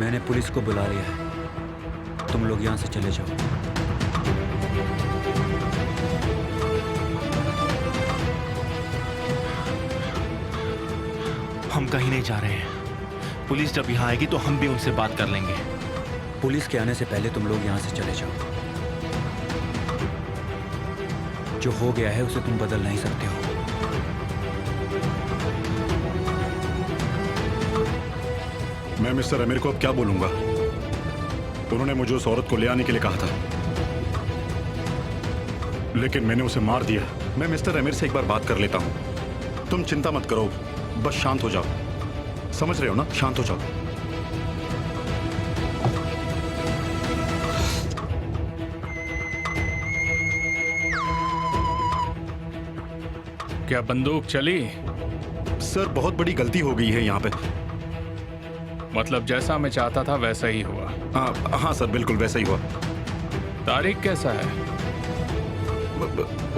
मैंने पुलिस को बुला लिया है, तुम लोग यहाँ से चले जाओ। हम कहीं नहीं जा रहे हैं। पुलिस जब यहाँ आएगी तो हम भी उनसे बात कर लेंगे। पुलिस के आने से पहले तुम लोग यहाँ से चले जाओ। जो हो गया है उसे तुम बदल नहीं सकते हो। मैं मिस्टर अमीर को अब क्या बोलूंगा? उन्होंने मुझे उस औरत को ले आने के लिए कहा था, लेकिन मैंने उसे मार दिया। मैं मिस्टर अमीर से एक बार बात कर लेता हूं। तुम चिंता मत करो, बस शांत हो जाओ। समझ रहे हो ना? शांत हो जाओ। क्या बंदूक चली? सर, बहुत बड़ी गलती हो गई है यहाँ पे। मतलब जैसा मैं चाहता था वैसा ही हुआ? हाँ सर, बिल्कुल वैसा ही हुआ। तारिक कैसा है?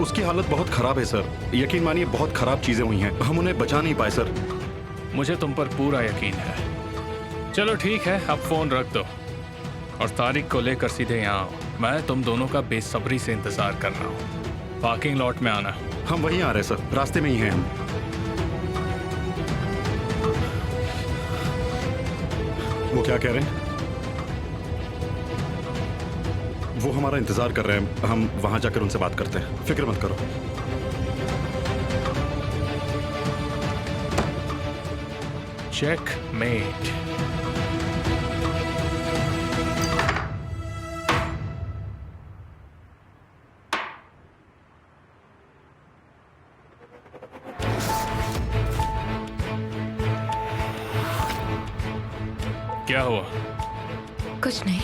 उसकी हालत बहुत खराब है सर। यकीन मानिए, बहुत खराब चीजें हुई हैं। हम उन्हें बचा नहीं पाए सर। मुझे तुम पर पूरा यकीन है। चलो ठीक है, अब फोन रख दो और तारिक को लेकर सीधे यहाँ आओ। मैं तुम दोनों का बेसब्री से इंतजार कर रहा हूँ। पार्किंग लॉट में आना। हम वहीं आ रहे हैं सर, रास्ते में ही हैं हम। वो क्या कह रहे हैं? वो हमारा इंतजार कर रहे हैं। हम वहां जाकर उनसे बात करते हैं, फिक्र मत करो। चेकमेट। क्या हुआ? कुछ नहीं।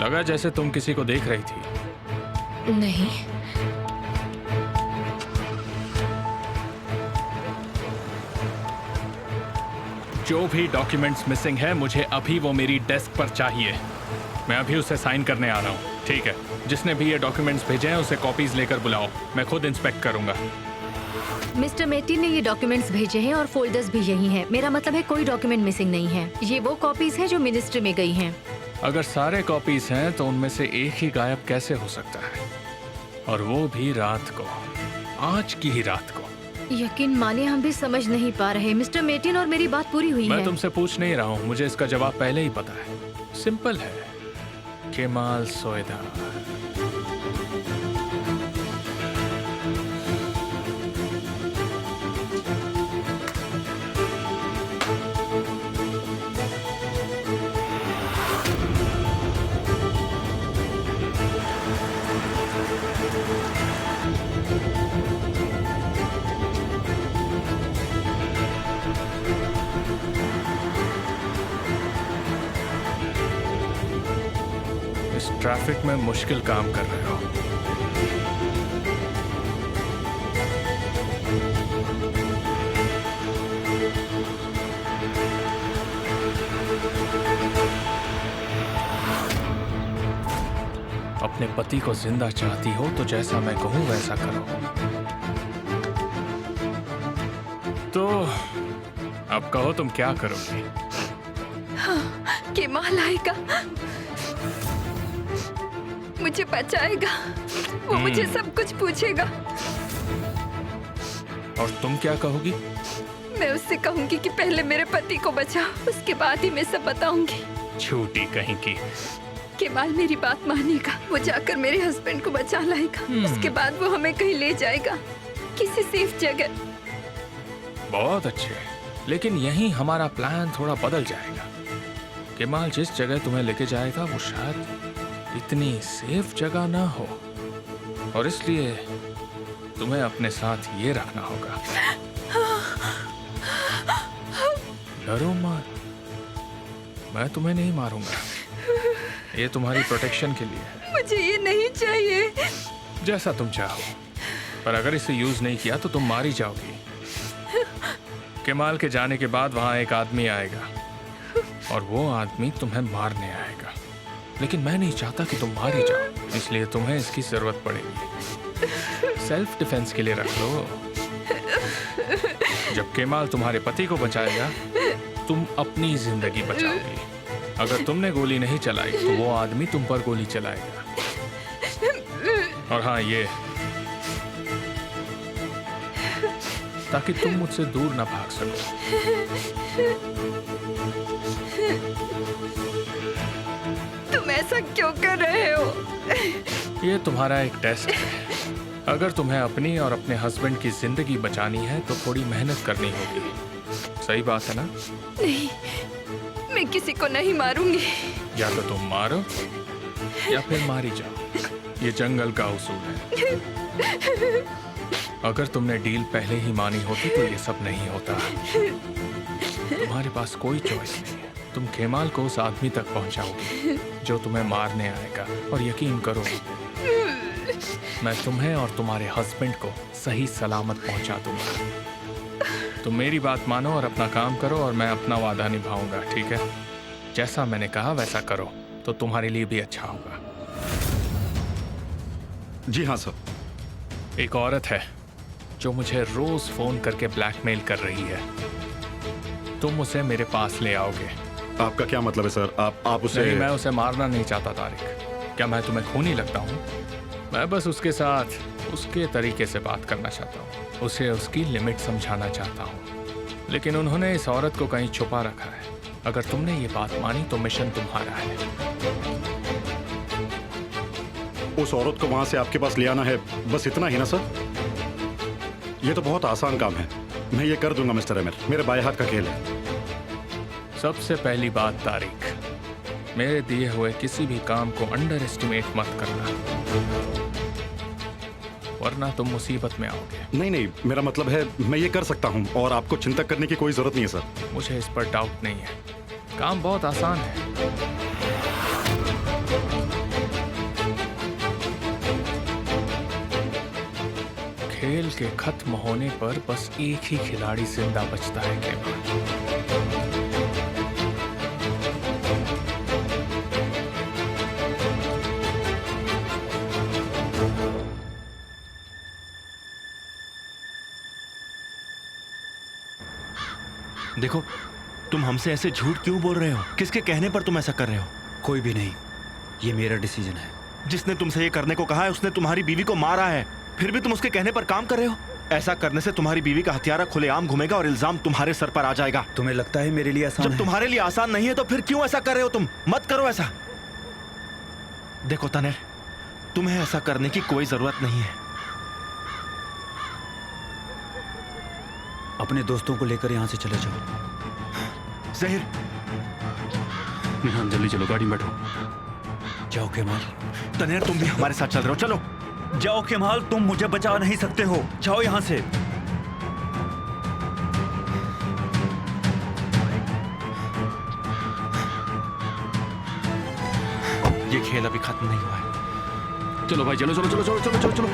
लगा जैसे तुम किसी को देख रही थी। नहीं। जो भी डॉक्यूमेंट्स मिसिंग है, मुझे अभी वो मेरी डेस्क पर चाहिए। मैं अभी उसे साइन करने आ रहा हूँ। ठीक है, जिसने भी ये डॉक्यूमेंट्स भेजे हैं उसे कॉपीज लेकर बुलाओ। मैं खुद इंस्पेक्ट करूंगा। मिस्टर मेटी ने ये डॉक्यूमेंट्स भेजे हैं और फोल्डर्स भी यही हैं। मेरा मतलब है कोई डॉक्यूमेंट मिसिंग नहीं है। ये वो कॉपीज हैं जो मिनिस्ट्री में गई हैं। अगर सारे कॉपीज हैं तो उनमें से एक ही गायब कैसे हो सकता है? और वो भी रात को, आज की ही रात को। यकीन मानिए, हम भी समझ नहीं पा रहे। मिस्टर मेटिन और मेरी बात पूरी हुई मैं है। तुमसे पूछ नहीं रहा हूँ, मुझे इसका जवाब पहले ही पता है। सिंपल है, केमाल सोएदा। इस ट्रैफिक में मुश्किल काम कर रहे हो। अपने पति को जिंदा चाहती हो तो जैसा मैं कहूं वैसा करो। तो अब कहो तुम क्या करोगी? हाँ, केमाल आएगा, मुझे बचाएगा। वो मुझे सब कुछ पूछेगा। और तुम क्या कहोगी? मैं उससे कहूंगी कि पहले मेरे पति को बचाओ, उसके बाद ही मैं सब बताऊंगी। झूठी कहीं की। केमाल मेरी बात मानेगा। वो जाकर मेरे हस्बैंड को बचा लाएगा। उसके बाद वो हमें कहीं ले जाएगा, किसी सेफ जगह। बहुत अच्छे, लेकिन यहीं हमारा प्लान थोड़ा बदल जाएगा। केमाल जिस जगह तुम्हें लेके जाएगा वो शायद इतनी सेफ जगह ना हो, और इसलिए तुम्हें अपने साथ ये रखना होगा। डरो मत, मैं तुम्हें नहीं मारूंगा। ये तुम्हारी प्रोटेक्शन के लिए है। मुझे ये नहीं चाहिए। जैसा तुम चाहो, पर अगर इसे यूज नहीं किया तो तुम मारी जाओगी। केमाल के जाने के बाद वहां एक आदमी आएगा और वो आदमी तुम्हें मारने आएगा, लेकिन मैं नहीं चाहता कि तुम मारी जाओ, इसलिए तुम्हें इसकी जरूरत पड़ेगी। सेल्फ डिफेंस के लिए रख लो। जब केमाल तुम्हारे पति को बचाएगा, तुम अपनी जिंदगी बचाओगी। अगर तुमने गोली नहीं चलाई तो वो आदमी तुम पर गोली चलाएगा। और हाँ, ये ताकि तुम मुझसे दूर ना भाग सको। तुम ऐसा क्यों कर रहे हो? ये तुम्हारा एक टेस्ट है। अगर तुम्हें अपनी और अपने हस्बैंड की जिंदगी बचानी है तो थोड़ी मेहनत करनी होगी। सही बात है ना? नहीं, मैं किसी को नहीं मारूंगी। या तो तुम मारो या फिर मारी जाओ। ये जंगल का उसूल है। अगर तुमने डील पहले ही मानी होती तो ये सब नहीं होता। तुम्हारे पास कोई चॉइस नहीं है। तुम केमाल को उस आदमी तक पहुंचाओगे जो तुम्हें मारने आएगा, और यकीन करो मैं तुम्हें और तुम्हारे हस्बैंड को सही सलामत पहुंचा दूंगा। तुम मेरी बात मानो और अपना काम करो, और मैं अपना वादा निभाऊंगा, ठीक है? जैसा मैंने कहा वैसा करो तो तुम्हारे लिए भी अच्छा होगा। जी हाँ सर। एक औरत है जो मुझे रोज फोन करके ब्लैकमेल कर रही है। तुम उसे मेरे पास ले आओगे। आपका क्या मतलब है सर? आप उसे... नहीं, मैं उसे मारना नहीं चाहता तारिक। क्या मैं तुम्हें खूनी लगता हूँ? मैं बस उसके साथ उसके तरीके से बात करना चाहता हूँ, उसे उसकी लिमिट समझाना चाहता हूँ। लेकिन उन्होंने इस औरत को कहीं छुपा रखा है। अगर तुमने ये बात मानी तो मिशन तुम्हारा है। उस औरत को वहां से आपके पास ले आना है, बस इतना ही ना सर? ये तो बहुत आसान काम है। मैं ये कर दूंगा मिस्टर एमिर, मेरे बाएं हाथ का खेल है। सबसे पहली बात तारिक, मेरे दिए हुए किसी भी काम को अंडर एस्टिमेट मत करना, वरना तुम मुसीबत में आओगे। नहीं, मेरा मतलब है मैं ये कर सकता हूँ और आपको चिंता करने की कोई जरूरत नहीं है सर। मुझे इस पर डाउट नहीं है। काम बहुत आसान है। खेल के खत्म होने पर बस एक ही खिलाड़ी जिंदा बचता है केवल। देखो, तुम हमसे ऐसे झूठ क्यों बोल रहे हो? किसके कहने पर तुम ऐसा कर रहे हो? कोई भी नहीं, ये मेरा डिसीजन है। जिसने तुमसे ये करने को कहा है उसने तुम्हारी बीवी को मारा है, फिर भी तुम उसके कहने पर काम कर रहे हो। ऐसा करने से तुम्हारी बीवी का हथियारा खुलेआम घूमेगा और इल्जाम तुम्हारे सर पर आ जाएगा। तुम्हें लगता है मेरे लिए आसान जब है? तुम्हारे लिए आसान नहीं है तो फिर क्यों ऐसा कर रहे हो तुम? मत करो ऐसा। देखो तनेर, तुम्हें ऐसा करने की कोई जरूरत नहीं है। अपने दोस्तों को लेकर यहाँ से चले जाओ। जहीर, हाँ, जल्दी चलो, गाड़ी में बैठो। जाओ केमाल। तनेर, तुम भी हमारे साथ चल रहे हो, चलो। जाओ केमाल, तुम मुझे बचा नहीं सकते हो। जाओ यहाँ से। ये खेल अभी खत्म नहीं हुआ है। चलो भाई, चलो चलो चलो चलो चलो चलो चलो।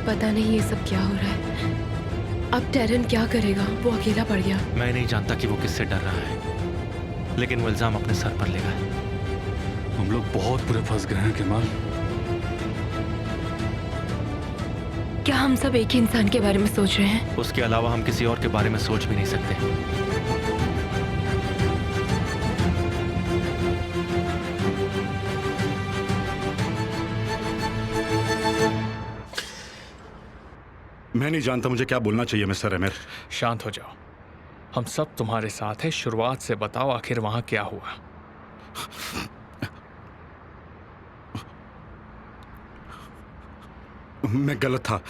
पता नहीं ये सब क्या हो रहा है। अब टेरन क्या करेगा? वो अकेला पड़ गया। मैं नहीं जानता कि वो किससे डर रहा है, लेकिन वो इल्जाम अपने सर पर लेगा। हम लोग बहुत बुरे फंस गए हैं केमाल। क्या हम सब एक ही इंसान के बारे में सोच रहे हैं? उसके अलावा हम किसी और के बारे में सोच भी नहीं सकते। मैं नहीं जानता मुझे क्या बोलना चाहिए मिस्टर एमिर। शांत हो जाओ, हम सब तुम्हारे साथ हैं। शुरुआत से बताओ आखिर वहां क्या हुआ? मैं गलत था।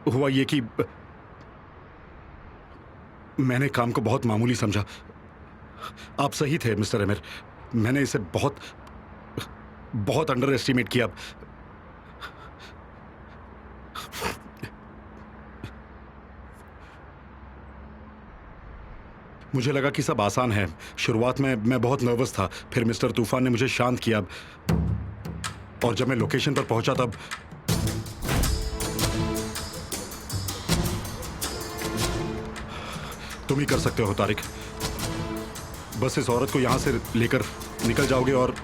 हुआ ये कि मैंने काम को बहुत मामूली समझा। आप सही थे मिस्टर एमिर, मैंने इसे बहुत बहुत अंडर एस्टिमेट किया। मुझे लगा कि सब आसान है। शुरुआत में मैं बहुत नर्वस था, फिर मिस्टर तूफान ने मुझे शांत किया, और जब मैं लोकेशन पर पहुंचा तब तुम ही कर सकते हो तारिक। बस इस औरत को यहाँ से लेकर निकल जाओगे और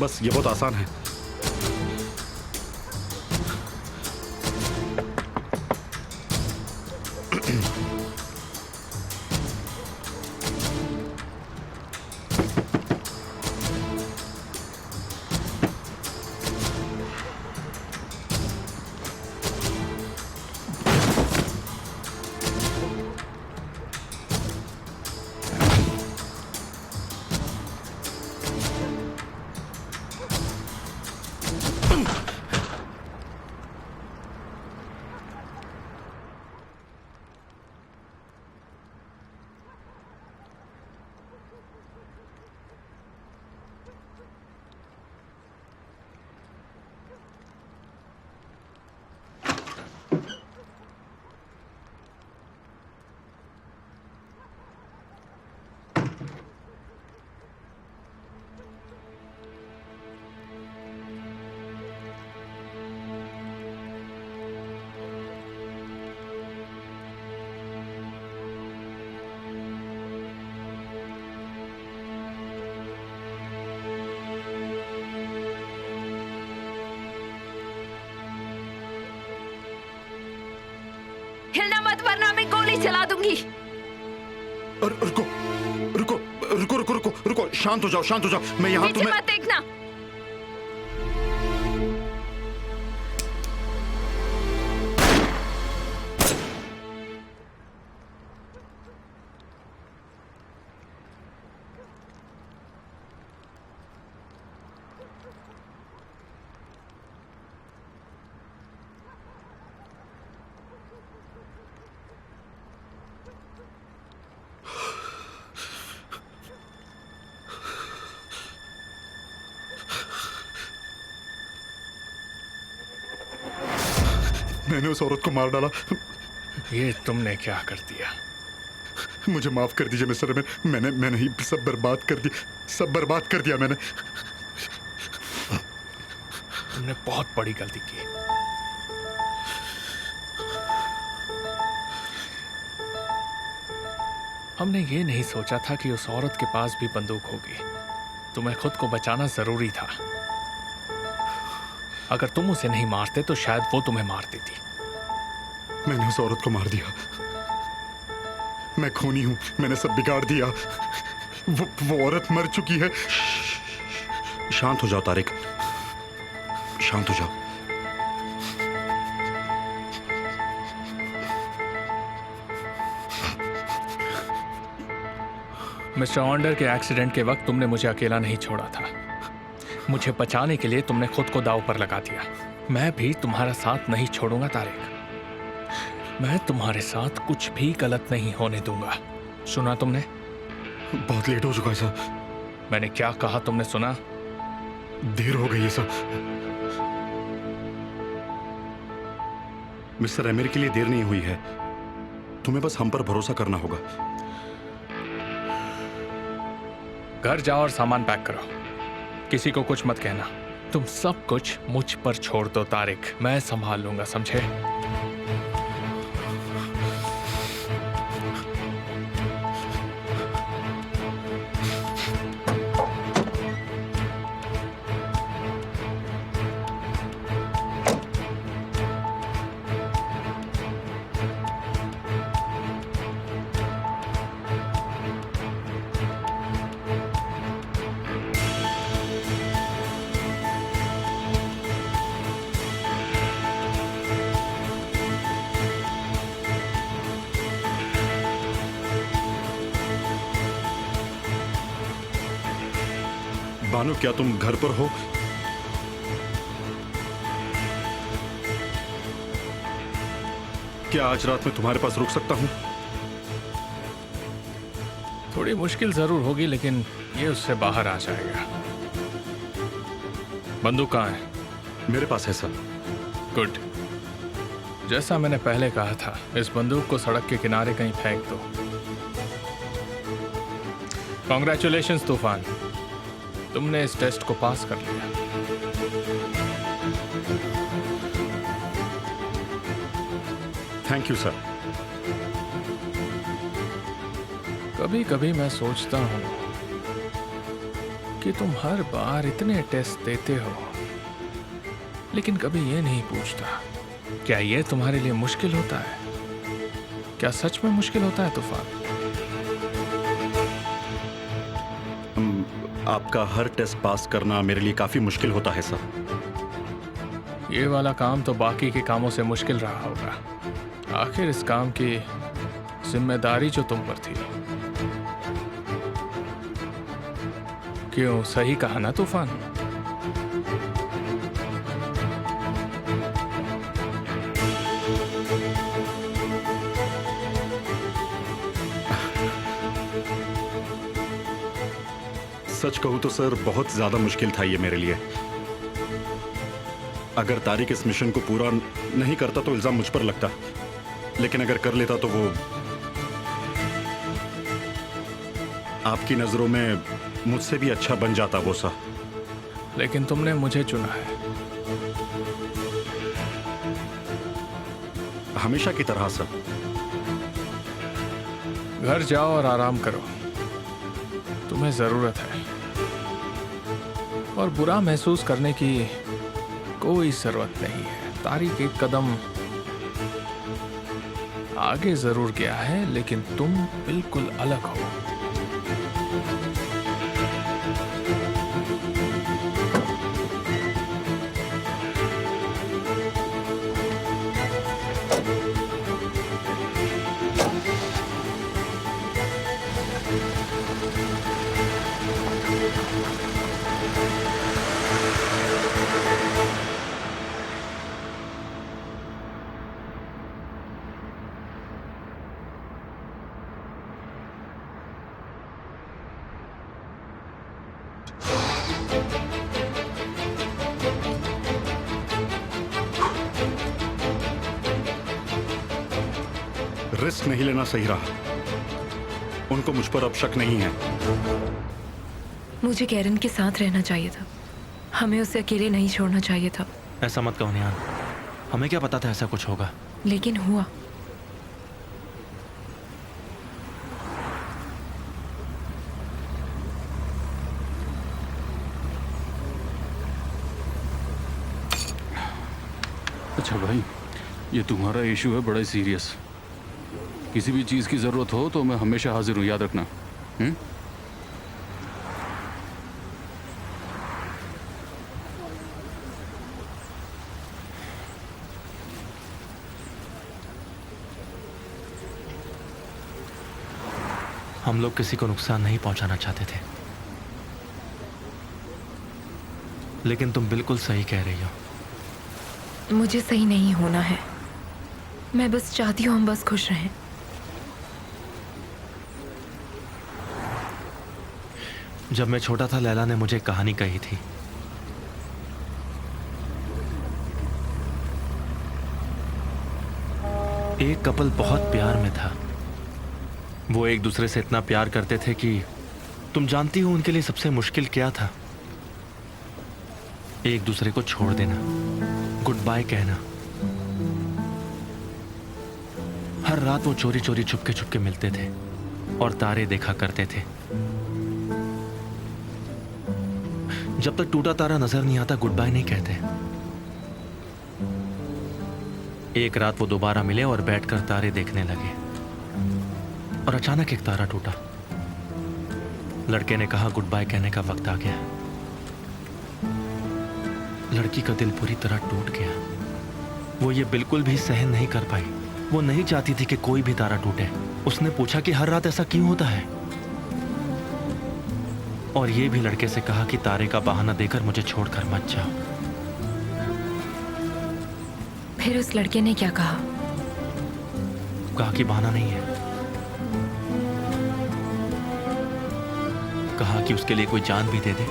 बस ये बहुत आसान है। हिलना मत वरना मैं गोली चला दूंगी। रुको रुको रुको रुको रुको रुको, शांत हो जाओ, शांत हो जाओ। मैं यहाँ पीछे तुम्हें मत देखना। मैंने उस औरत को मार डाला। ये तुमने क्या कर दिया? मुझे माफ कर दीजिए मिस्टर अमीर, मैंने ही सब बर्बाद कर दिया, सब बर्बाद कर दिया मैंने। तुमने बहुत बड़ी गलती की। हमने ये नहीं सोचा था कि उस औरत के पास भी बंदूक होगी। तुम्हें खुद को बचाना जरूरी था। अगर तुम उसे नहीं मारते तो शायद वो तुम्हें मार देती। मैंने उस औरत को मार दिया। मैं खूनी हूं, मैंने सब बिगाड़ दिया। वो औरत मर चुकी है। शांत हो जाओ तारिक, शांत हो जाओ। मिस्टर ऑन्डर के एक्सीडेंट के वक्त तुमने मुझे अकेला नहीं छोड़ा था। मुझे बचाने के लिए तुमने खुद को दांव पर लगा दिया। मैं भी तुम्हारा साथ नहीं छोड़ूंगा तारिक। मैं तुम्हारे साथ कुछ भी गलत नहीं होने दूंगा। सुना तुमने? बहुत लेट हो चुका है सर। मैंने क्या कहा तुमने सुना? देर हो गई है सर। मिस्टर अमीर के लिए देर नहीं हुई है। तुम्हें बस हम पर भरोसा करना होगा। घर जाओ और सामान पैक करो। किसी को कुछ मत कहना। तुम सब कुछ मुझ पर छोड़ दो तारिक, मैं संभाल लूंगा, समझे? बानो, क्या तुम घर पर हो? क्या आज रात में तुम्हारे पास रुक सकता हूं? थोड़ी मुश्किल जरूर होगी, लेकिन ये उससे बाहर आ जाएगा। बंदूक कहाँ है? मेरे पास है सर। गुड। जैसा मैंने पहले कहा था, इस बंदूक को सड़क के किनारे कहीं फेंक दो। कॉन्ग्रेचुलेशंस तूफान, तुमने इस टेस्ट को पास कर लिया। Thank you sir. कभी कभी मैं सोचता हूं कि तुम हर बार इतने टेस्ट देते हो लेकिन कभी ये नहीं पूछता क्या ये तुम्हारे लिए मुश्किल होता है? क्या सच में मुश्किल होता है तूफान? आपका हर टेस्ट पास करना मेरे लिए काफी मुश्किल होता है सर। ये वाला काम तो बाकी के कामों से मुश्किल रहा होगा। आखिर इस काम की जिम्मेदारी जो तुम पर थी। क्यों, सही कहा ना तूफान? सच कहूं तो सर बहुत ज्यादा मुश्किल था ये मेरे लिए। अगर तारिक इस मिशन को पूरा नहीं करता तो इल्जाम मुझ पर लगता, लेकिन अगर कर लेता तो वो आपकी नजरों में मुझसे भी अच्छा बन जाता वो सा। लेकिन तुमने मुझे चुना है। हमेशा की तरह सर। घर जाओ और आराम करो, तुम्हें जरूरत है। और बुरा महसूस करने की कोई जरूरत नहीं है। तारिक एक कदम आगे जरूर गया है, लेकिन तुम बिल्कुल अलग हो। रिस्क नहीं लेना सही रहा। उनको मुझ पर अब शक नहीं है। मुझे कैरन के साथ रहना चाहिए था। हमें उसे अकेले नहीं छोड़ना चाहिए था। ऐसा मत कहो निहान, हमें क्या पता था ऐसा कुछ होगा। लेकिन हुआ। अच्छा भाई, ये तुम्हारा इशू है बड़ा सीरियस। किसी भी चीज़ की ज़रूरत हो तो मैं हमेशा हाजिर हूँ, याद रखना। हम लोग किसी को नुकसान नहीं पहुंचाना चाहते थे, लेकिन तुम बिल्कुल सही कह रही हो। मुझे सही नहीं होना है। मैं बस चाहती हूँ हम बस खुश रहें। जब मैं छोटा था लैला ने मुझे एक कहानी कही थी। एक कपल बहुत प्यार में था। वो एक दूसरे से इतना प्यार करते थे कि तुम जानती हो उनके लिए सबसे मुश्किल क्या था? एक दूसरे को छोड़ देना, गुड बाय कहना। हर रात वो चोरी चोरी चुपके चुपके मिलते थे और तारे देखा करते थे। जब तक टूटा तारा नजर नहीं आता गुड बाय नहीं कहते। एक रात वो दोबारा मिले और बैठकर तारे देखने लगे और अचानक एक तारा टूटा। लड़के ने कहा गुड बाय कहने का वक्त आ गया। लड़की का दिल पूरी तरह टूट गया। वो ये बिल्कुल भी सहन नहीं कर पाई। वो नहीं चाहती थी कि कोई भी तारा टूटे। उसने पूछा कि हर रात ऐसा क्यों होता है, और ये भी लड़के से कहा कि तारे का बहाना देकर मुझे छोड़कर मत जाओ। फिर उस लड़के ने क्या कहा? कहा कि बहाना नहीं है। कहा कि उसके लिए कोई जान भी दे दे,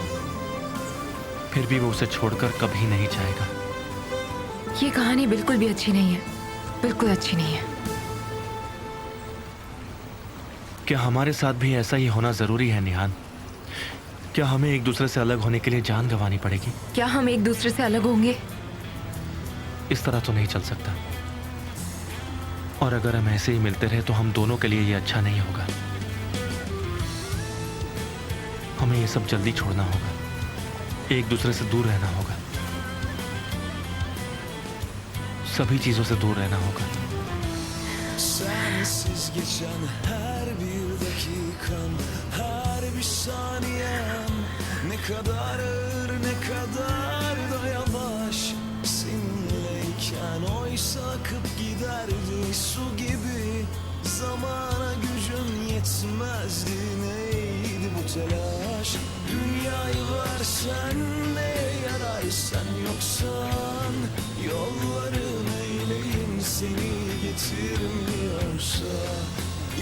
फिर भी वो उसे छोड़कर कभी नहीं जाएगा। ये कहानी बिल्कुल भी अच्छी नहीं है। बिल्कुल अच्छी नहीं है। क्या हमारे साथ भी ऐसा ही होना जरूरी है निहान? क्या हमें एक दूसरे से अलग होने के लिए जान गंवानी पड़ेगी? क्या हम एक दूसरे से अलग होंगे? इस तरह तो नहीं चल सकता। और अगर हम ऐसे ही मिलते रहे तो हम दोनों के लिए ये अच्छा नहीं होगा। हमें ये सब जल्दी छोड़ना होगा, एक दूसरे से दूर रहना होगा, सभी चीजों से दूर रहना होगा। Sensiz geçen her bir dakikam, her bir saniyem ne kadar ağır, ne kadar da yavaş. Seninleyken oysa akıp giderdi su gibi. Zamana gücüm yetmezdi, neydi bu telaş? Dünyayı versen neye yarar, sen yoksan yolların eyleyim seni getirmiyorsa.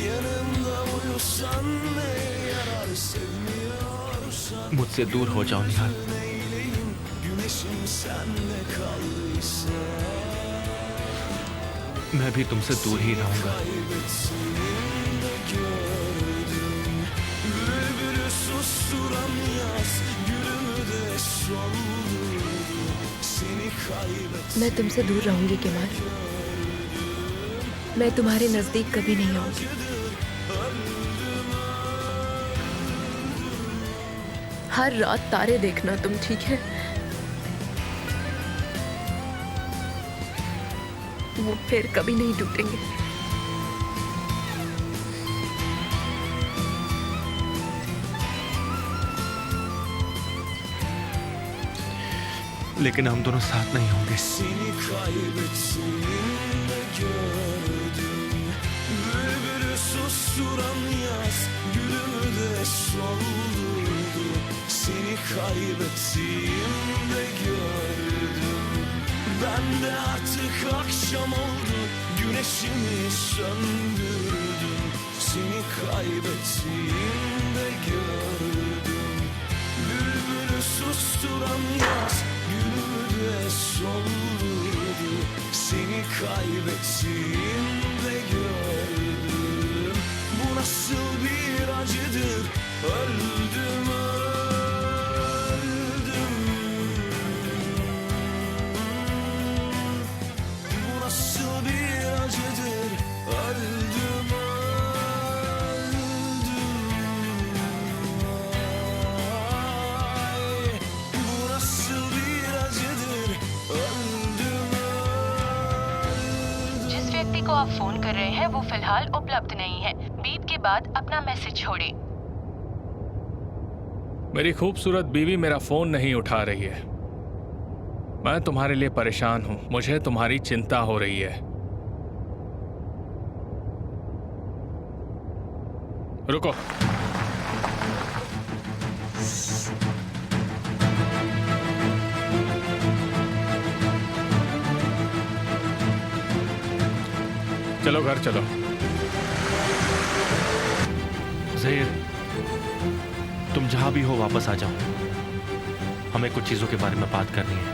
Yanımda uyusan neye yarar, sevmiyorsan मुझसे दूर हो जाओ निहाल। neyleyim, güneşim sende kaldıysa. मैं भी तुमसे दूर ही रहूंगा। Kaybettiğimde gördüm, bülbülü susturan yaz, gülümü de soldurdu. Seni kaybettim. मैं तुमसे दूर रहूंगी केमाल, मैं तुम्हारे नजदीक कभी नहीं आऊंगी। हर रात तारे देखना तुम, ठीक है? वो फिर कभी नहीं टूटेंगे। लेकिन हम दोनों साथ नहीं होंगे। Seni kaybettiğimde gördüm, bülbülü susturan yaz, gülümü de soldurdu. Seni kaybettiğimde gördüm, ben de artık akşam oldu, güneşimi söndürdüm. Seni kaybettiğimde gördüm, bülbülü susturan yaz, gülümü de soldurdu. Seni kaybettiğimde gördüm, bu nasıl bir acıdır, öldüm öldüm. Bu nasıl bir acıdır, öldüm öldüm. Ay, bu nasıl bir acıdır, öldüm öldüm. जिस व्यक्ति को आप phone कर रहे हैं वो फिलहाल उपलब्ध नहीं है। बीप के बाद अपना मैसेज छोड़ें। मेरी खूबसूरत बीवी मेरा फोन नहीं उठा रही है। मैं तुम्हारे लिए परेशान हूं, मुझे तुम्हारी चिंता हो रही है। रुको, चलो घर चलो। ज़हीर, तुम जहां भी हो वापस आ जाओ, हमें कुछ चीजों के बारे में बात करनी है।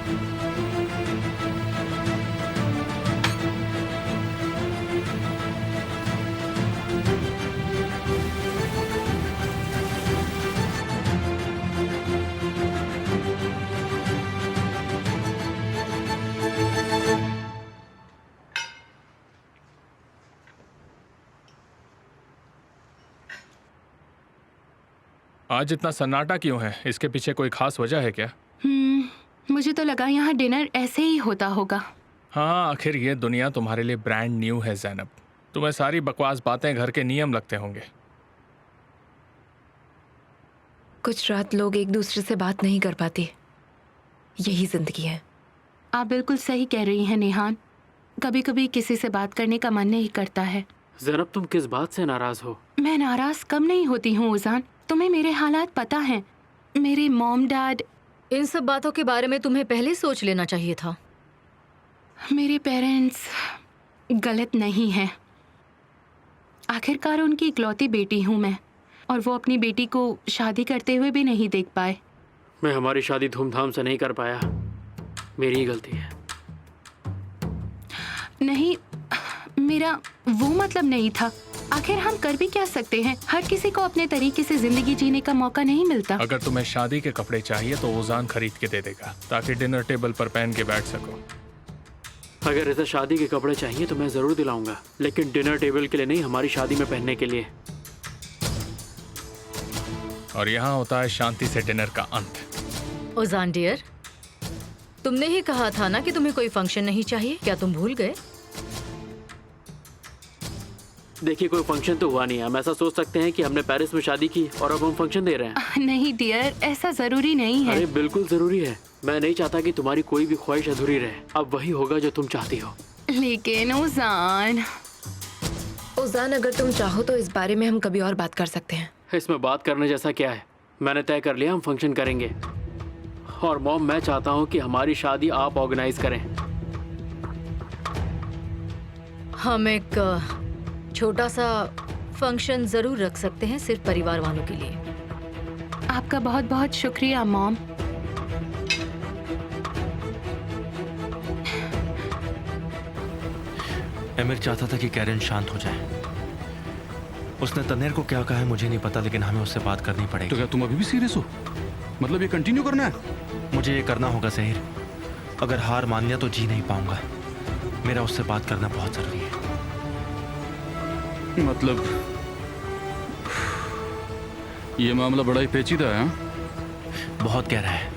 आज इतना सन्नाटा क्यों है? इसके पीछे कोई खास वजह है क्या? मुझे तो लगा यहाँ डिनर ऐसे ही होता होगा। हाँ, आखिर ये दुनिया तुम्हारे लिए ब्रांड न्यू है ज़ैनब। तुम्हें सारी बकवास बातें घर के नियम लगते होंगे। कुछ रात लोग एक दूसरे से बात नहीं कर पाते, यही जिंदगी है। आप बिल्कुल सही कह रही हैं नेहान। कभी कभी किसी से बात करने का मन नहीं करता है। ज़ैनब, तुम किस बात से नाराज हो? मैं नाराज कम नहीं होती हूँ उजान। तुम्हें मेरे हालात पता हैं। मेरे मॉम डैड, इन सब बातों के बारे में तुम्हें पहले सोच लेना चाहिए था। मेरे पेरेंट्स गलत नहीं हैं। आखिरकार उनकी इकलौती बेटी हूँ मैं, और वो अपनी बेटी को शादी करते हुए भी नहीं देख पाए। मैं हमारी शादी धूमधाम से नहीं कर पाया, मेरी ही गलती है। नहीं, मेरा वो मतलब नहीं था। आखिर हम कर भी क्या सकते हैं? हर किसी को अपने तरीके से जिंदगी जीने का मौका नहीं मिलता। अगर तुम्हें शादी के कपड़े चाहिए तो उजान खरीद के दे देगा, ताकि डिनर टेबल पर पहन के बैठ सको। अगर इसे शादी के कपड़े चाहिए तो मैं ज़रूर दिलाऊंगा, लेकिन डिनर टेबल के लिए नहीं, हमारी शादी में पहनने के लिए। और यहाँ होता है शांति से डिनर का अंत। ओजान डियर, तुमने ही कहा था ना कि तुम्हें कोई फंक्शन नहीं चाहिए, क्या तुम भूल गए? देखिए, कोई फंक्शन तो हुआ नहीं है। हम ऐसा सोच सकते हैं कि हमने पेरिस में शादी की और अब हम फंक्शन दे रहे हैं। नहीं डियर, ऐसा जरूरी नहीं है। अरे बिल्कुल जरूरी है। मैं नहीं चाहता कि तुम्हारी कोई भी ख्वाहिश अधूरी रहे। अब वही होगा जो तुम चाहती हो। लेकिन ओजान अगर तुम चाहो तो इस बारे में हम कभी और बात कर सकते हैं। इसमें बात करने जैसा क्या है? मैंने तय कर लिया, हम फंक्शन करेंगे। और मॉम, मैं चाहता हूँ कि हमारी शादी आप ऑर्गेनाइज करें। हम एक छोटा सा फंक्शन जरूर रख सकते हैं, सिर्फ परिवार वालों के लिए। आपका बहुत बहुत शुक्रिया मॉम। एमिर चाहता था कि कैरन शांत हो जाए। उसने तनेर को क्या कहा है मुझे नहीं पता, लेकिन हमें उससे बात करनी तो पड़ेगी। क्या तुम अभी भी सीरियस हो? मतलब ये कंटिन्यू करना है? मुझे ये करना होगा सहर। अगर हार मान लिया तो जी नहीं पाऊंगा। मेरा उससे बात करना बहुत जरूरी है। मतलब ये मामला बड़ा ही पेचीदा है। हाँ? बहुत गहरा है।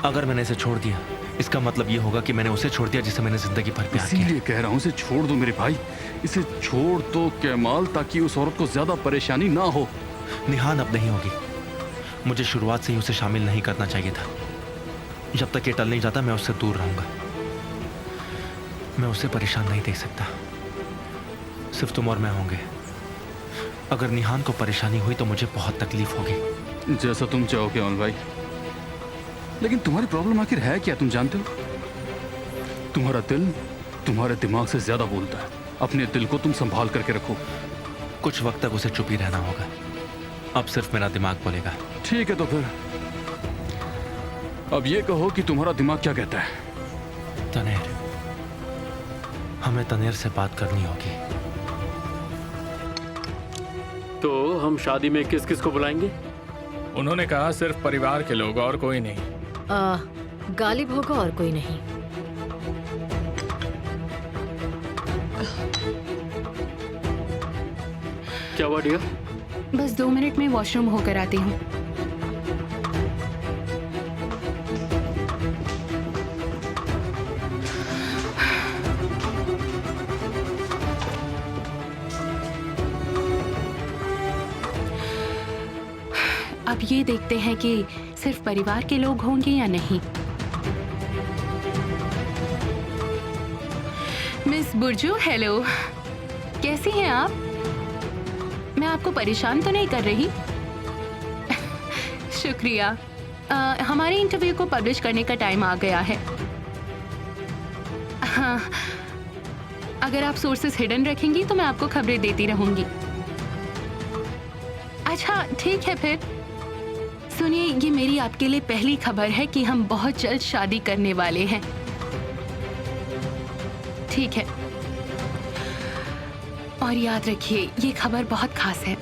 अगर मैंने इसे छोड़ दिया, इसका मतलब ये होगा कि मैंने उसे छोड़ दिया जिसे मैंने जिंदगी भर प्यार किया। इसीलिए कह रहा हूँ इसे छोड़ दो मेरे भाई, इसे छोड़ दो कैमाल, ताकि उस औरत को ज्यादा परेशानी ना हो। निहान अब नहीं होगी। मुझे शुरुआत से ही उसे शामिल नहीं करना चाहिए था। जब तक ये टल नहीं जाता मैं उससे दूर रहूंगा। मैं उसे परेशान नहीं देख सकता। सिर्फ तुम और मैं होंगे। अगर निहान को परेशानी हुई तो मुझे बहुत तकलीफ होगी। जैसा तुम चाहो कैमाल भाई, लेकिन तुम्हारी प्रॉब्लम आखिर है क्या? तुम जानते हो, तुम्हारा दिल तुम्हारे दिमाग से ज्यादा बोलता है। अपने दिल को तुम संभाल करके रखो। कुछ वक्त तक उसे चुप ही रहना होगा। अब सिर्फ मेरा दिमाग बोलेगा। ठीक है, तो फिर अब ये कहो कि तुम्हारा दिमाग क्या कहता है? तनेर, हमें तनेर से बात करनी होगी। तो हम शादी में किस किस को बुलाएंगे? उन्होंने कहा सिर्फ परिवार के लोग और कोई नहीं। गालिब होगा और कोई नहीं। क्या हुआ डियर? बस 2 मिनट में वॉशरूम होकर आती हूँ। अब ये देखते हैं कि सिर्फ परिवार के लोग होंगे या नहीं। मिस बुर्जू, हेलो, कैसी हैं आप? मैं आपको परेशान तो नहीं कर रही? शुक्रिया। हमारे इंटरव्यू को पब्लिश करने का टाइम आ गया है। हाँ, अगर आप सोर्सेस हिडन रखेंगी तो मैं आपको खबरें देती रहूंगी। अच्छा ठीक है फिर। सुनिए, ये मेरी आपके लिए पहली खबर है कि हम बहुत जल्द शादी करने वाले हैं। ठीक है, और याद रखिए ये खबर बहुत खास है।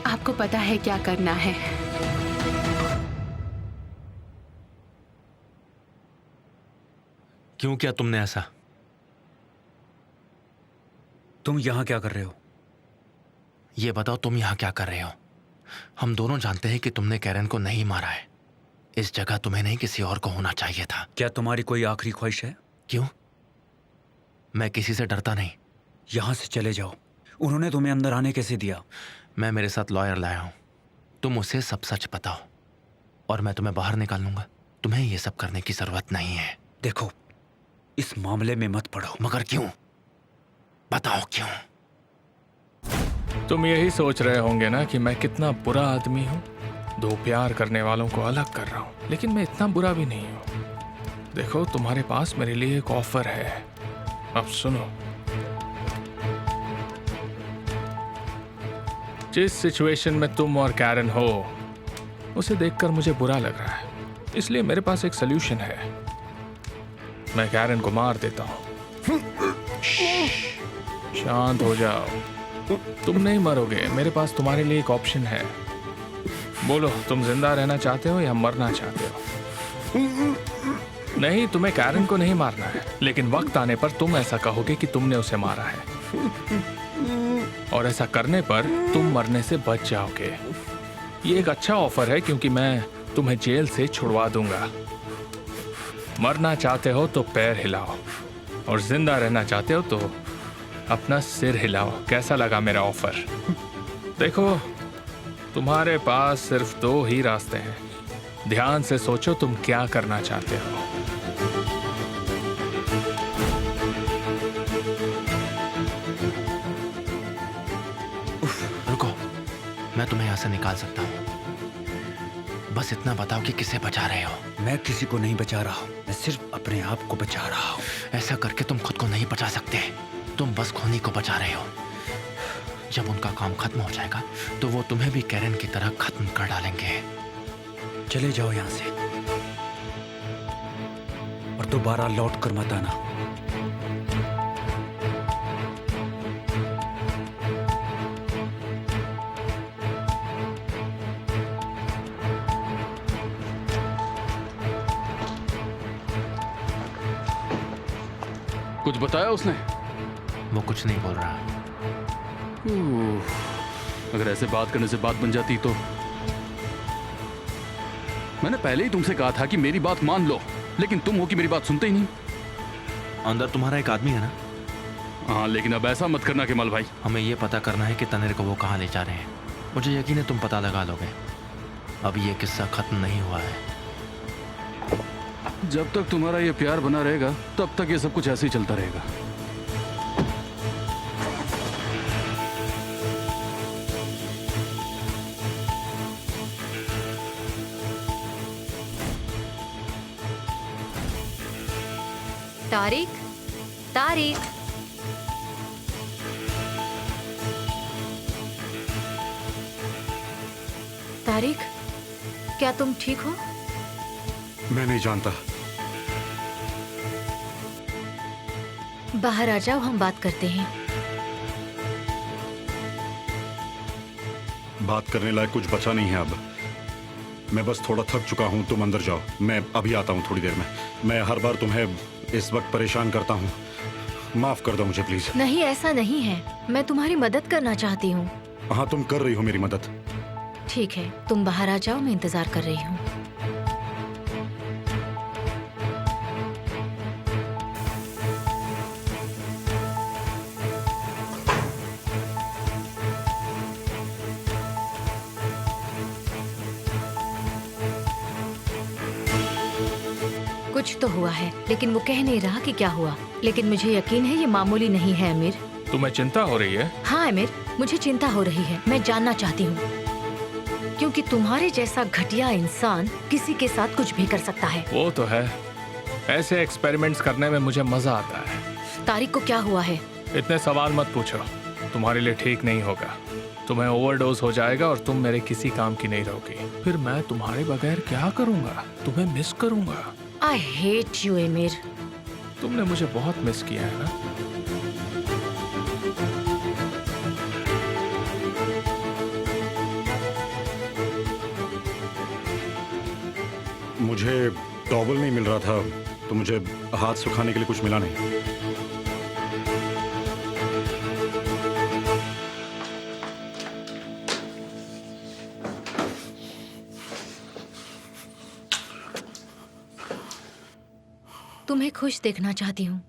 आपको पता है क्या करना है। क्यों किया तुमने ऐसा? तुम यहाँ क्या कर रहे हो? ये बताओ, तुम यहाँ क्या कर रहे हो? हम दोनों जानते हैं कि तुमने कैरन को नहीं मारा है। इस जगह तुम्हें नहीं किसी और को होना चाहिए था। क्या तुम्हारी कोई आखिरी ख्वाहिश है? क्यों? मैं किसी से डरता नहीं। यहाँ से चले जाओ। उन्होंने तुम्हें अंदर आने कैसे दिया? मैं मेरे साथ लॉयर लाया हूँ। तुम उसे सब सच बताओ और मैं तुम्हें बाहर निकाल लूंगा। तुम्हें ये सब करने की जरूरत नहीं है। देखो, इस मामले में मत पड़ो। मगर क्यों? बताओ क्यों? तुम यही सोच रहे होंगे ना कि मैं कितना बुरा आदमी हूँ। 2 प्यार करने वालों को अलग कर रहा हूँ, लेकिन मैं इतना बुरा भी नहीं हूँ। देखो, तुम्हारे पास मेरे लिए एक ऑफर है। अब सुनो, जिस सिचुएशन में तुम और कैरन हो उसे देखकर मुझे बुरा लग रहा है, इसलिए मेरे पास एक सलूशन है। मैं कैरन को मार देता हूँ। शांत हो जाओ। तुम नहीं मरोगे। मेरे पास तुम्हारे लिए एक ऑप्शन है। बोलो, तुम जिंदा रहना चाहते हो या मरना चाहते हो? नहीं, तुम्हें कैरन को नहीं मारना है, लेकिन वक्त आने पर तुम ऐसा कहोगे कि तुमने उसे मारा है। और ऐसा करने पर तुम मरने से बच जाओगे। ये एक अच्छा ऑफर है क्योंकि मैं तुम्हें जेल से छुड़वा दूंगा। मरना चाहते हो तो पैर हिलाओ और जिंदा रहना चाहते हो तो अपना सिर हिलाओ। कैसा लगा मेरा ऑफर? देखो, तुम्हारे पास सिर्फ 2 ही रास्ते हैं। ध्यान से सोचो तुम क्या करना चाहते हो। रुको, मैं तुम्हें यहाँ से निकाल सकता हूँ। बस इतना बताओ कि किसे बचा रहे हो। मैं किसी को नहीं बचा रहा हूँ, मैं सिर्फ अपने आप को बचा रहा हूँ। ऐसा करके तुम खुद को नहीं बचा सकते। तुम बस खोनी को बचा रहे हो। जब उनका काम खत्म हो जाएगा तो वो तुम्हें भी कैरन की तरह खत्म कर डालेंगे। चले जाओ यहाँ से और दोबारा लौट कर मत आना। कुछ बताया उसने? वो कुछ नहीं बोल रहा। अगर ऐसे बात करने से बात बन जाती तो। मैंने पहले ही तुमसे कहा था कि मेरी बात मान लो, लेकिन तुम हो कि मेरी बात सुनते ही नहीं। अंदर तुम्हारा एक आदमी है ना? हाँ, लेकिन अब ऐसा मत करना केमाल भाई। हमें ये पता करना है कि तनेर को वो कहाँ ले जा रहे हैं। मुझे यकीन है तुम पता लगा लोगे। अब ये किस्सा खत्म नहीं हुआ है। जब तक तुम्हारा ये प्यार बना रहेगा तब तक ये सब कुछ ऐसे ही चलता रहेगा। तारिक, तारिक, तारिक, क्या तुम ठीक हो? मैं नहीं जानता। बाहर आ जाओ, हम बात करते हैं। बात करने लायक कुछ बचा नहीं है अब। मैं बस थोड़ा थक चुका हूं। तुम अंदर जाओ, मैं अभी आता हूं थोड़ी देर में। मैं हर बार तुम्हें इस वक्त परेशान करता हूं, माफ कर दो मुझे प्लीज। नहीं, ऐसा नहीं है। मैं तुम्हारी मदद करना चाहती हूँ। हाँ, तुम कर रही हो मेरी मदद। ठीक है, तुम बाहर आ जाओ, मैं इंतजार कर रही हूँ। कुछ तो हुआ है, लेकिन वो कह नहीं रहा कि क्या हुआ। लेकिन मुझे यकीन है ये मामूली नहीं है अमीर। तुम्हें चिंता हो रही है? हाँ अमीर, मुझे चिंता हो रही है। मैं जानना चाहती हूँ क्योंकि तुम्हारे जैसा घटिया इंसान किसी के साथ कुछ भी कर सकता है। वो तो है, ऐसे एक्सपेरिमेंट्स करने में मुझे मजा आता है। तारिक को क्या हुआ है? इतने सवाल मत पूछो, तुम्हारे लिए ठीक नहीं होगा। तुम्हें ओवरडोज हो जाएगा और तुम मेरे किसी काम की नहीं रहोगी। फिर मैं तुम्हारे बगैर क्या करूँगा? तुम्हें मिस करूँगा। आई हेट यू अमीर। तुमने मुझे बहुत मिस किया है ना? मुझे टॉवल नहीं मिल रहा था तो मुझे हाथ सुखाने के लिए कुछ मिला नहीं। तुम्हें खुश देखना चाहती हूँ।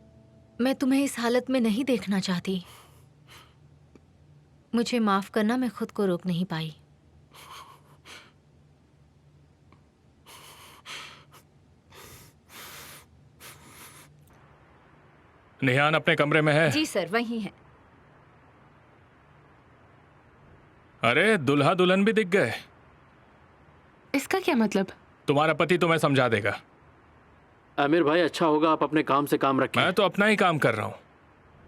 मैं तुम्हें इस हालत में नहीं देखना चाहती। मुझे माफ करना, मैं खुद को रोक नहीं पाई। निहान अपने कमरे में है? जी सर, वही है। अरे, दुल्हा दुल्हन भी दिख गए। इसका क्या मतलब? तुम्हारा पति तुम्हें समझा देगा। आमिर भाई, अच्छा होगा आप अपने काम से काम रखें। मैं तो अपना ही काम कर रहा हूँ।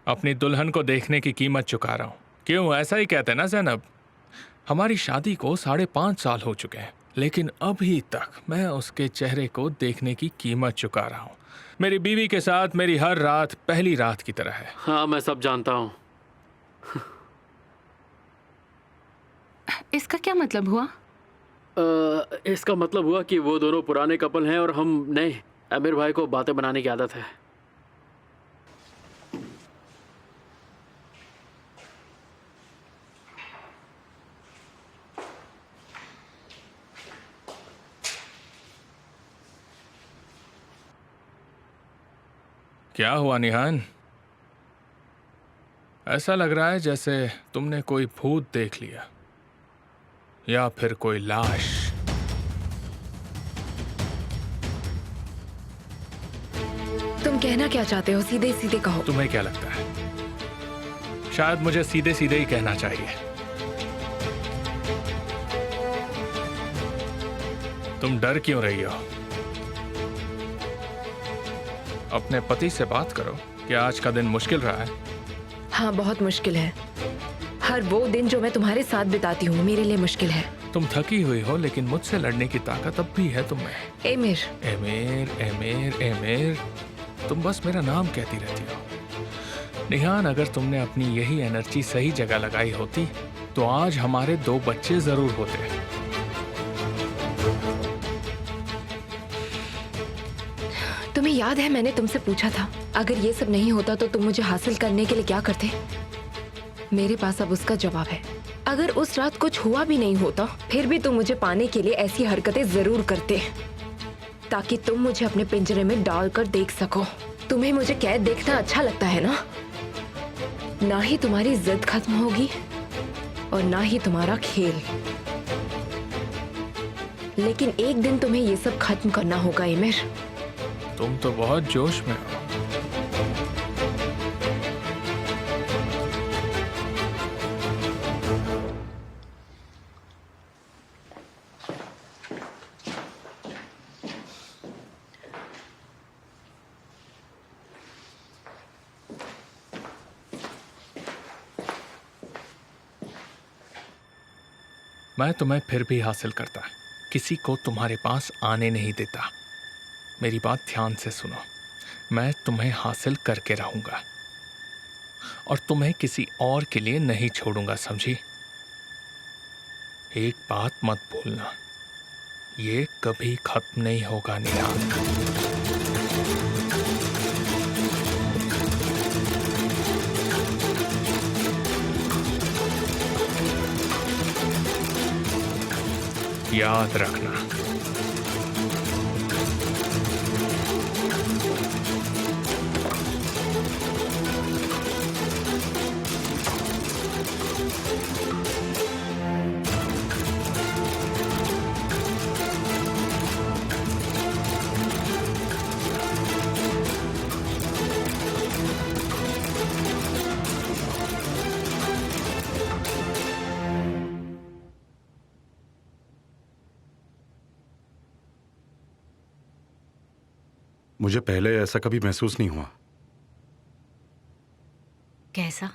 अपनी दुल्हन को देखने की कीमत चुका रहा हूँ। क्यों, ऐसा ही कहते हैं ना ज़ैनब? हमारी शादी को 5.5 साल हो चुके हैं, लेकिन अभी तक मैं उसके चेहरे को देखने की कीमत चुका रहा हूँ। मेरी बीवी के साथ मेरी हर रात पहली रात की तरह है। हाँ, मैं सब जानता हूँ। इसका क्या मतलब हुआ? इसका मतलब हुआ कि वो दोनों पुराने कपल हैं और हम नए। आमिर भाई को बातें बनाने की आदत है। क्या हुआ निहान? ऐसा लग रहा है जैसे तुमने कोई भूत देख लिया या फिर कोई लाश। तुम कहना क्या चाहते हो? सीधे सीधे कहो। तुम्हें क्या लगता है? शायद मुझे सीधे सीधे ही कहना चाहिए। तुम डर क्यों रही हो? अपने पति से बात करो। क्या आज का दिन मुश्किल रहा है? हाँ, बहुत मुश्किल है। हर वो दिन जो मैं तुम्हारे साथ बिताती हूँ मेरे लिए मुश्किल है। तुम थकी हुई हो लेकिन मुझसे लड़ने की ताकत अब भी है तुम में। एमिर। एमिर, एमिर, एमिर, तुम बस मेरा नाम कहती रहती हो। निहान, अगर तुमने अपनी यही एनर्जी सही जगह लगाई होती तो आज हमारे 2 बच्चे जरूर होते। तुम्हें याद है मैंने तुमसे पूछा था अगर ये सब नहीं होता तो तुम मुझे हासिल करने के लिए क्या करते? मेरे पास अब उसका जवाब है। अगर उस रात कुछ हुआ भी नहीं होता फिर भी तुम मुझे पाने के लिए ऐसी हरकतें जरूर करते ताकि तुम मुझे अपने पिंजरे में डालकर देख सको। तुम्हें मुझे कैद देखना अच्छा लगता है ना? ना ही तुम्हारी जिद खत्म होगी और ना ही तुम्हारा खेल। लेकिन एक दिन तुम्हें ये सब खत्म करना होगा एमिर। तुम तो बहुत जोश में हो। मैं तुम्हें फिर भी हासिल करता, किसी को तुम्हारे पास आने नहीं देता। मेरी बात ध्यान से सुनो, मैं तुम्हें हासिल करके रहूंगा और तुम्हें किसी और के लिए नहीं छोड़ूंगा, समझी? एक बात मत भूलना, ये कभी खत्म नहीं होगा निहान। याद रखना। मुझे पहले ऐसा कभी महसूस नहीं हुआ। कैसा?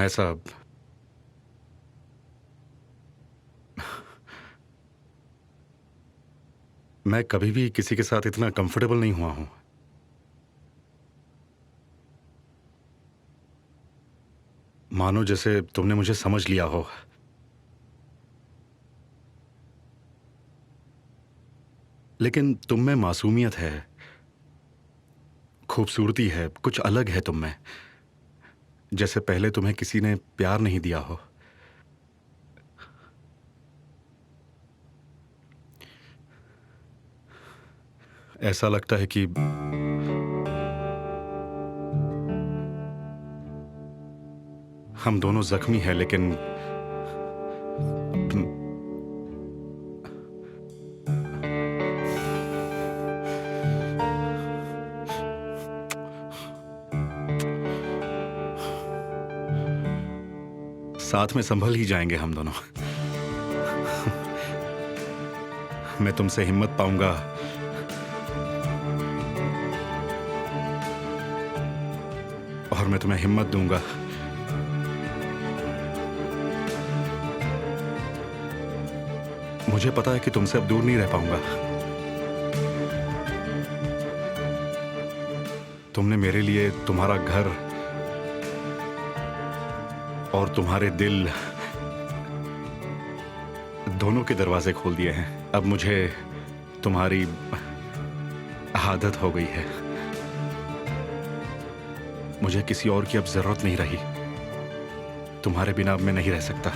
ऐसा मैं कभी भी किसी के साथ इतना कंफर्टेबल नहीं हुआ हूं। मानो जैसे तुमने मुझे समझ लिया हो। लेकिन तुम में मासूमियत है, खूबसूरती है, कुछ अलग है तुम में, जैसे पहले तुम्हें किसी ने प्यार नहीं दिया हो। ऐसा लगता है कि हम दोनों जख्मी हैं, लेकिन साथ में संभल ही जाएंगे हम दोनों। मैं तुमसे हिम्मत पाऊंगा और मैं तुम्हें हिम्मत दूंगा। मुझे पता है कि तुमसे अब दूर नहीं रह पाऊंगा। तुमने मेरे लिए तुम्हारा घर और तुम्हारे दिल दोनों के दरवाजे खोल दिए हैं। अब मुझे तुम्हारी आदत हो गई है। मुझे किसी और की अब जरूरत नहीं रही। तुम्हारे बिना अब मैं नहीं रह सकता।